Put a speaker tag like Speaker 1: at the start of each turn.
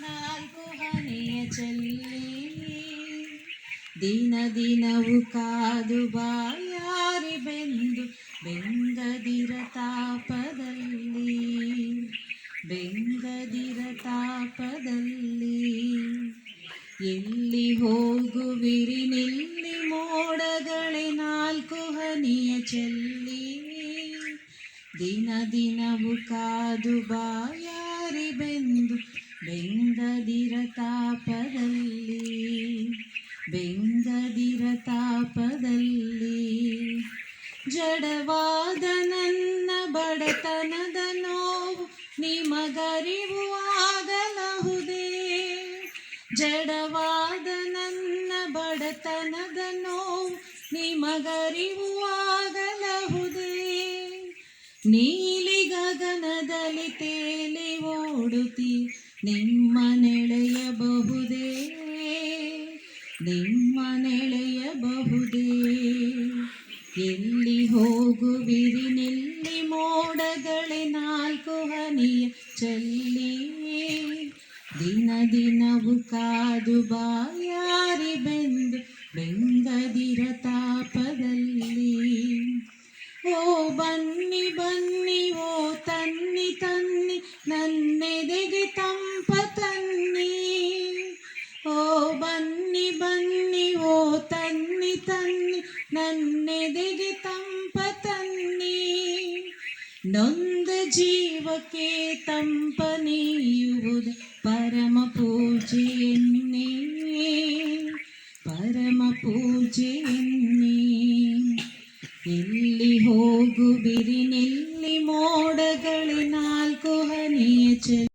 Speaker 1: ನಾಲ್ಕು ಹನಿಯ ಚೆಲ್ಲಿ ದಿನ ದಿನವು ಕಾದು ಬಾಯಾರಿ ಬೆಂಗದಿರ ತಾಪದಲ್ಲಿ ಎಲ್ಲಿ ಹೋಗುವಿರಿ ನಿಲ್ಲಿ ಮೋಡಗಳೇ ನಾಲ್ಕು ಹನಿಯ ಚೆಲ್ಲಿ ದಿನ ದಿನವು ಕಾದು ಬಾಯಾರಿ ಬೆಂಗದಿರ ತಾಪದಲ್ಲಿ ಜಡವಾದ ನನ್ನ ಬಡತನದ ನೋವು ನಿಮಗರಿವು ಆಗಲಹುದೇ ಜಡವಾದ ನನ್ನ ಬಡತನದ ನೋವು ನಿಮಗರಿವು ಆಗಲಹುದೇ ನೀಲಿ ಗಗನದಲ್ಲಿ ತೇಲಿ ಓಡುತ್ತಿ ನಿಮ್ಮ ನೆಳೆಯಬಹುದೇ ಎಲ್ಲಿ ಹೋಗುವಿರಿ ನಿಲ್ಲಿ ಮೋಡಗಳೇ ನಾಲ್ಕು ಹನಿಯ ಚೆಲ್ಲಿ ದಿನ ದಿನವು ಕಾದು ಬಾಯಾರಿ ಬೆಂಗದಿರ ತಾಪದಲ್ಲಿ ಓ ಬನ್ನಿ ಬನ್ನಿ ಓ ತನ್ನಿ ತನ್ನಿ ನನ್ನೆದೆಗೆ ತಂಪ ತನ್ನಿ ಓ ಬನ್ನಿ ಬನ್ನಿ ಓ ತನ್ನಿ ತನ್ನಿ ನನ್ನೆದೆಗೆ ತಂಪ ತನ್ನಿ ನೊಂದ ಜೀವಕ್ಕೆ ತಂಪ ನೀಯುವುದು ಪರಮ ಪೂಜೆಯನ್ನೇ ಎಲ್ಲಿ ಹೋಗುವಿರಿ ನಿಲ್ಲಿ ಮೋಡಗಳೇ ನಾಲ್ಕು ಹನಿಯ ಚೆಲ್ಲಿ